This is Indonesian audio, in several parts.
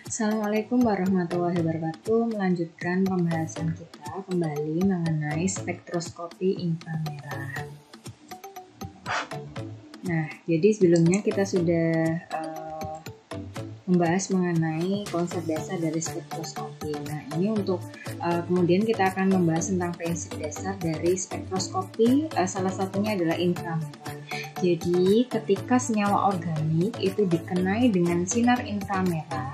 Assalamualaikum warahmatullahi wabarakatuh. Melanjutkan pembahasan kita kembali mengenai spektroskopi inframerah. Nah, jadi sebelumnya kita sudah membahas mengenai konsep dasar dari spektroskopi. Nah, ini untuk kemudian kita akan membahas tentang prinsip dasar dari spektroskopi. Salah satunya adalah inframerah. Jadi, ketika senyawa organik itu dikenai dengan sinar inframerah,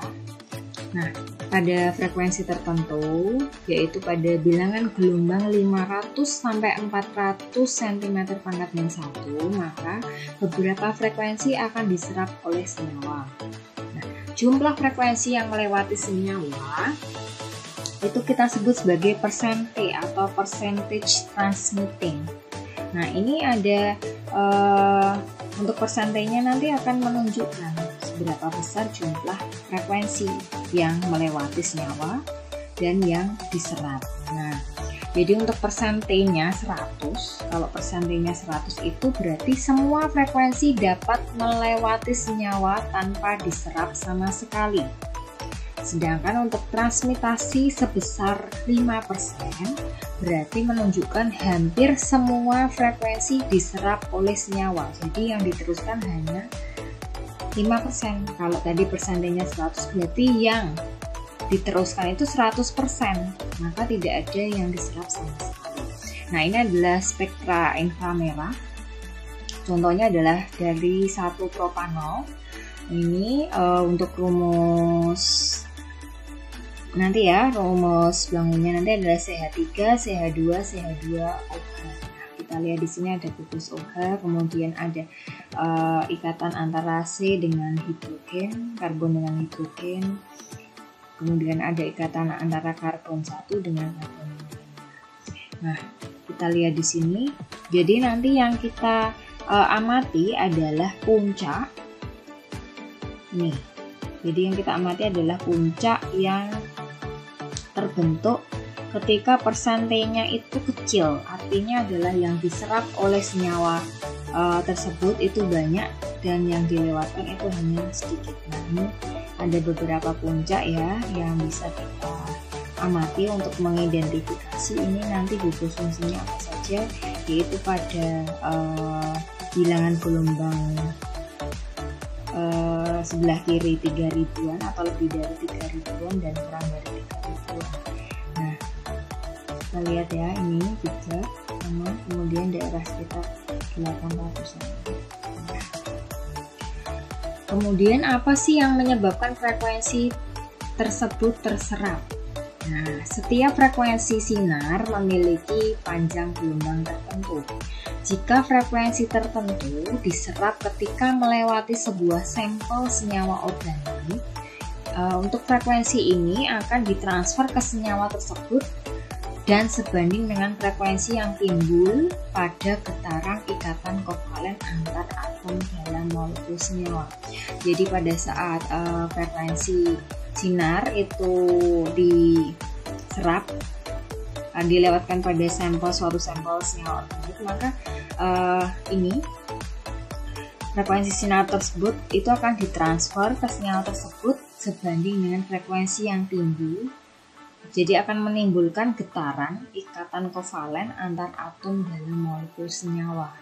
nah, pada frekuensi tertentu, yaitu pada bilangan gelombang 500 sampai 400 cm², maka beberapa frekuensi akan diserap oleh senyawa. Nah, jumlah frekuensi yang melewati senyawa itu kita sebut sebagai persente atau percentage transmitting. Nah, ini ada untuk persentenya nanti akan menunjukkan seberapa besar jumlah frekuensi yang melewati senyawa dan yang diserap. Nah, jadi untuk persentenya 100, kalau persentenya 100 itu berarti semua frekuensi dapat melewati senyawa tanpa diserap sama sekali. Sedangkan untuk transmitasi sebesar 5% berarti menunjukkan hampir semua frekuensi diserap oleh senyawa. Jadi yang diteruskan hanya 5%. Kalau tadi persentenya 100 berarti yang diteruskan itu 100%, maka tidak ada yang diserap sama sekali. Nah, ini adalah spektra inframerah. Contohnya adalah dari 1 propanol. Ini untuk rumus nanti ya, rumus bangunnya nanti adalah CH3, CH2, CH2OH. Kita lihat di sini ada gugus OH, kemudian ada ikatan antara C dengan hidrogen, karbon dengan hidrogen, kemudian ada ikatan antara karbon 1 dengan karbon 2. Nah, kita lihat di sini. Jadi nanti yang kita amati adalah puncak. Nih, jadi yang kita amati adalah puncak yang terbentuk ketika persentenya itu kecil, artinya adalah yang diserap oleh senyawa tersebut itu banyak dan yang dilewatkan itu hanya sedikit. Nah, ini ada beberapa puncak ya yang bisa kita amati untuk mengidentifikasi ini nanti gugus fungsinya apa saja, yaitu pada bilangan gelombang sebelah kiri 3000-an atau lebih dari 3000-an dan kurang dari 3000-an. Nah, kita lihat ya, ini juga sama, kemudian daerah sekitar 800-an. Kemudian apa sih yang menyebabkan frekuensi tersebut terserap? Nah, setiap frekuensi sinar memiliki panjang gelombang tertentu. Jika frekuensi tertentu diserap ketika melewati sebuah sampel senyawa organik, untuk frekuensi ini akan ditransfer ke senyawa tersebut dan sebanding dengan frekuensi yang timbul pada getaran ikatan kovalen antar atom dalam molekul senyawa. Jadi pada saat frekuensi sinar itu diserap, dilewatkan pada suatu sampel senyawa organik, maka ini frekuensi sinar tersebut itu akan ditransfer ke senyawa tersebut sebanding dengan frekuensi yang timbul. Jadi akan menimbulkan getaran ikatan kovalen antar atom dalam molekul senyawa.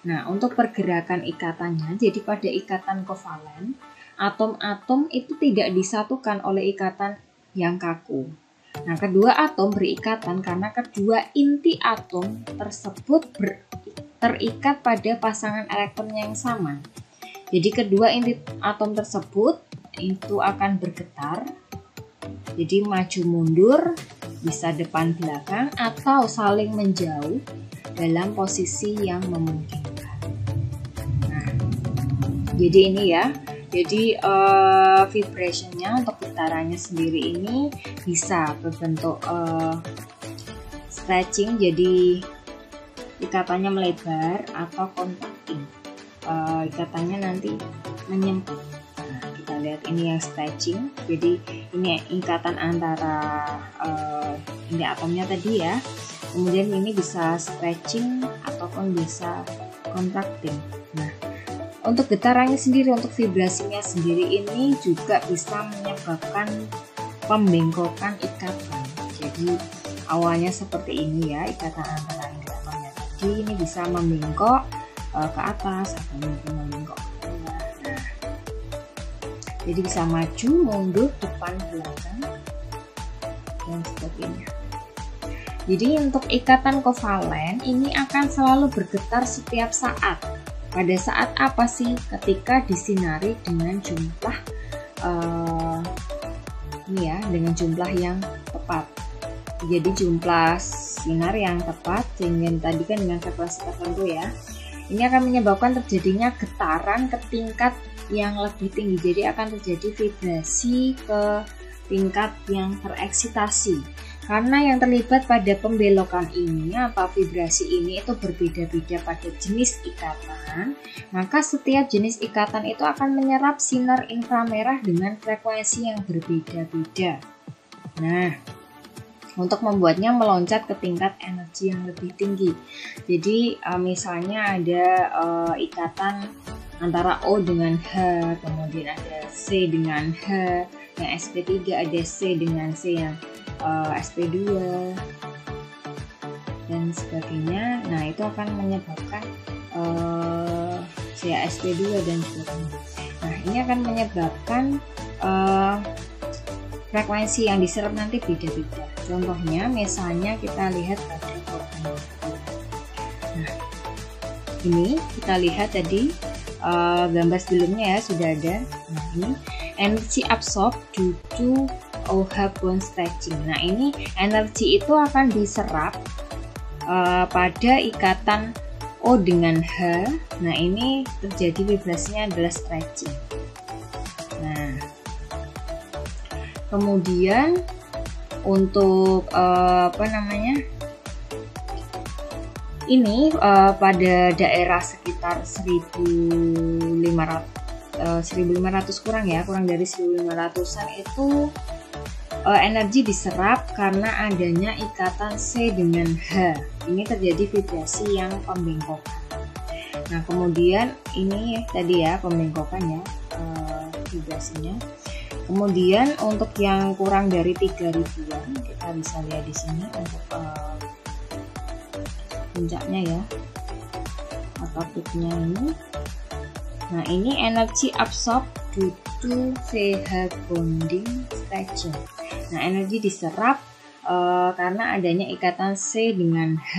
Nah, untuk pergerakan ikatannya, jadi pada ikatan kovalen, atom-atom itu tidak disatukan oleh ikatan yang kaku. Nah, kedua atom berikatan karena kedua inti atom tersebut terikat pada pasangan elektron yang sama. Jadi kedua inti atom tersebut itu akan bergetar. Jadi maju mundur, bisa depan belakang atau saling menjauh dalam posisi yang memungkinkan. Nah, jadi ini ya. Jadi vibrationnya untuk getarannya sendiri ini bisa berbentuk stretching, jadi ikatannya melebar, atau contracting, ikatannya nanti menyempit. Nah, kita lihat ini yang stretching, jadi ini ikatan antara ini atomnya tadi ya. Kemudian ini bisa stretching ataupun bisa contracting. Nah, untuk getarannya sendiri, untuk vibrasinya sendiri ini juga bisa menyebabkan pembengkokan ikatan. Jadi awalnya seperti ini ya, ikatan antara indera tadi ini bisa membengkok ke atas atau mungkin membengkok ke bawah. Nah, jadi bisa maju, mundur, depan, belakang, dan sebagainya. Jadi untuk ikatan kovalen ini akan selalu bergetar setiap saat. Pada saat apa sih? Ketika disinari dengan jumlah ini ya, dengan jumlah yang tepat. Jadi jumlah sinar yang tepat, sehingga tadi kan dengan frekuensi tertentu ya, ini akan menyebabkan terjadinya getaran ke tingkat yang lebih tinggi. Jadi akan terjadi vibrasi ke tingkat yang tereksitasi. Karena yang terlibat pada pembelokan ini atau vibrasi ini itu berbeda-beda pada jenis ikatan, maka setiap jenis ikatan itu akan menyerap sinar inframerah dengan frekuensi yang berbeda-beda. Nah, untuk membuatnya meloncat ke tingkat energi yang lebih tinggi. Jadi misalnya ada ikatan antara O dengan H, kemudian ada C dengan H, yang SP3, ada C dengan C yang SP2 dan sebagainya. Nah, itu akan menyebabkan SP2 dan sebagainya. Nah, ini akan menyebabkan frekuensi yang diserap nanti beda-beda. Contohnya misalnya kita lihat pada program. Nah, ini kita lihat tadi gambar sebelumnya ya, sudah ada. Nah, ini energi absorb due to OH bond stretching. Nah, ini energi itu akan diserap pada ikatan O dengan H. Nah, ini terjadi vibrasinya adalah stretching. Nah, kemudian untuk ini pada daerah sekitar 1500 kurang dari 1500-an itu energi diserap karena adanya ikatan C dengan H. Ini terjadi vibrasi yang pembengkokan. Nah, kemudian ini tadi ya pembengkokan ya, vibrasinya. Kemudian untuk yang kurang dari 3000-an kita bisa lihat di sini untuk puncaknya ya, atau peaknya ini. Nah, ini energi absorb due to CH bonding stretching. Nah, energi diserap karena adanya ikatan C dengan H.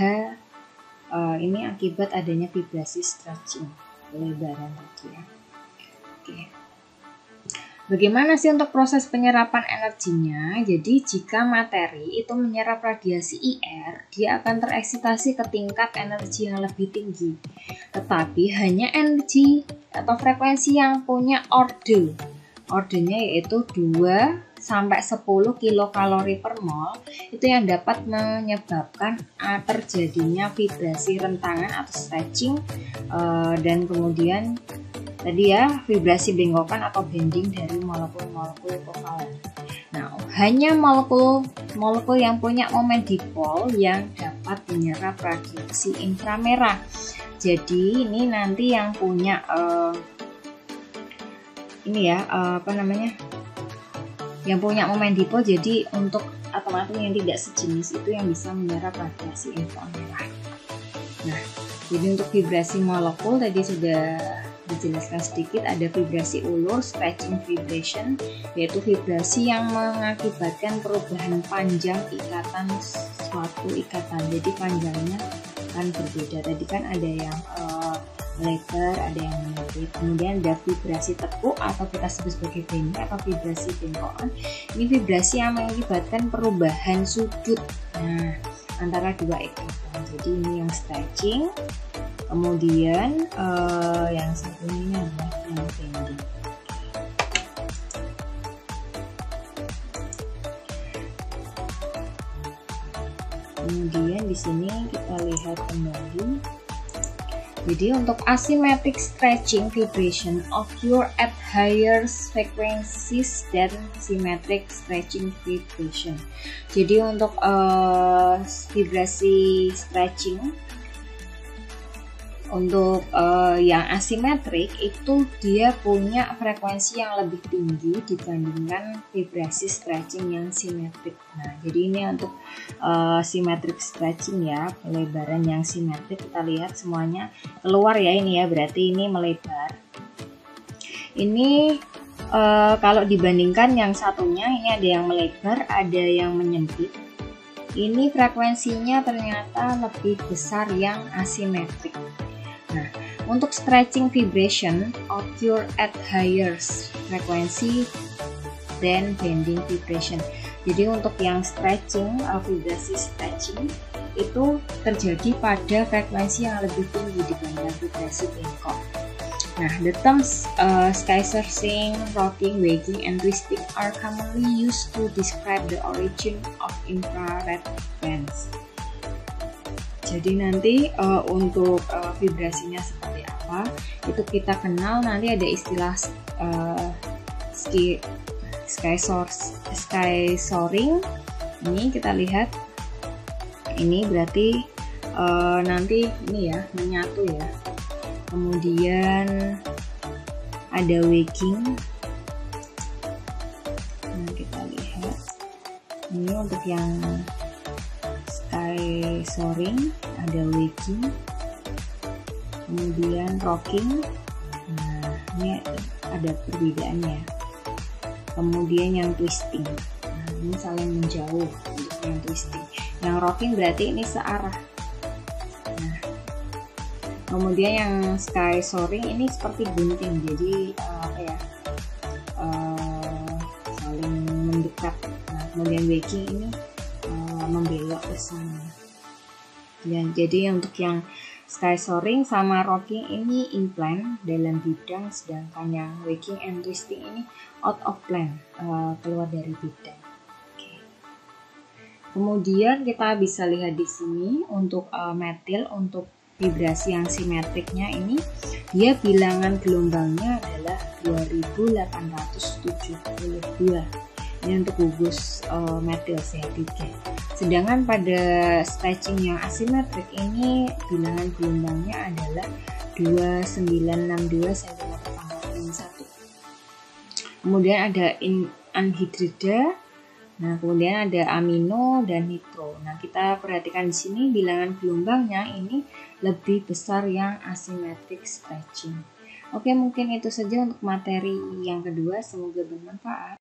Ini akibat adanya vibrasi stretching, pelebaran tadi ya. Oke. Bagaimana sih untuk proses penyerapan energinya? Jadi jika materi itu menyerap radiasi IR, dia akan tereksitasi ke tingkat energi yang lebih tinggi. Tetapi hanya energi atau frekuensi yang punya ordenya yaitu 2 sampai 10 kilokalori per mol, itu yang dapat menyebabkan terjadinya vibrasi rentangan atau stretching, dan kemudian tadi ya vibrasi bengkokan atau bending dari molekul-molekul kovalen. Nah, hanya molekul yang punya momen dipol yang dapat menyerap radiasi inframerah. Jadi ini nanti yang punya yang punya momen dipol, jadi untuk atom-atom yang tidak sejenis itu yang bisa menyerap radiasi inframerah. Nah, jadi untuk vibrasi molekul tadi sudah dijelaskan sedikit, ada vibrasi ulur, stretching vibration, yaitu vibrasi yang mengakibatkan perubahan panjang ikatan suatu ikatan. Jadi panjangnya kan berbeda. Tadi kan ada yang lebar, ada yang menipis. Kemudian ada vibrasi tekuk atau kita sebut sebagai bending atau vibrasi bengkokan. Ini vibrasi yang mengakibatkan perubahan sudut antara dua ikatan. Jadi ini yang stretching. Kemudian yang satunya ini adalah yang bending. Kemudian di sini kita lihat kembali. Jadi untuk asymmetric stretching vibration occur at higher frequencies than symmetric stretching vibration. Jadi untuk vibrasi stretching Untuk yang asimetrik itu dia punya frekuensi yang lebih tinggi dibandingkan vibrasi stretching yang simetrik. Nah, jadi ini untuk symmetric stretching ya, pelebaran yang simetrik kita lihat semuanya keluar ya ini ya, berarti ini melebar. Ini kalau dibandingkan yang satunya, ini ada yang melebar, ada yang menyempit. Ini frekuensinya ternyata lebih besar yang asimetrik. Nah, untuk stretching vibration occur at higher frequency than bending vibration. Jadi untuk yang stretching, vibrasi stretching itu terjadi pada frekuensi yang lebih tinggi dibanding vibrasi bengkok. Nah, the terms sky surfing, rocking, waking, and twisting are commonly used to describe the origin of infrared bands. Jadi nanti untuk vibrasinya seperti apa itu kita kenal, nanti ada istilah sky soaring. Ini kita lihat, ini berarti nanti ini ya menyatu ya. Kemudian ada waking. Nah, kita lihat ini untuk yang sky soaring, ada waking, kemudian rocking. Nah, ini ada perbedaannya. Kemudian yang twisting, nah, ini saling menjauh untuk yang twisting. Yang rocking berarti ini searah. Nah, kemudian yang sky soaring ini seperti gunting, jadi saling mendekat. Nah, kemudian waking ini membelok ke sana. Dan jadi untuk yang sky soaring sama rocking ini in plan, dalam bidang, sedangkan yang waking and twisting ini out of plan, keluar dari bidang. Okay. Kemudian kita bisa lihat di sini untuk metil, untuk vibrasi yang simetriknya ini dia bilangan gelombangnya adalah 2872. Ini untuk gugus metil CH3. Sedangkan pada stretching yang asimetrik ini bilangan gelombangnya adalah 2962 cm/1. Kemudian ada anhidrida. Nah, kemudian ada amino dan nitro. Nah, kita perhatikan di sini bilangan gelombangnya ini lebih besar yang asymmetric stretching. Oke, mungkin itu saja untuk materi yang kedua. Semoga bermanfaat.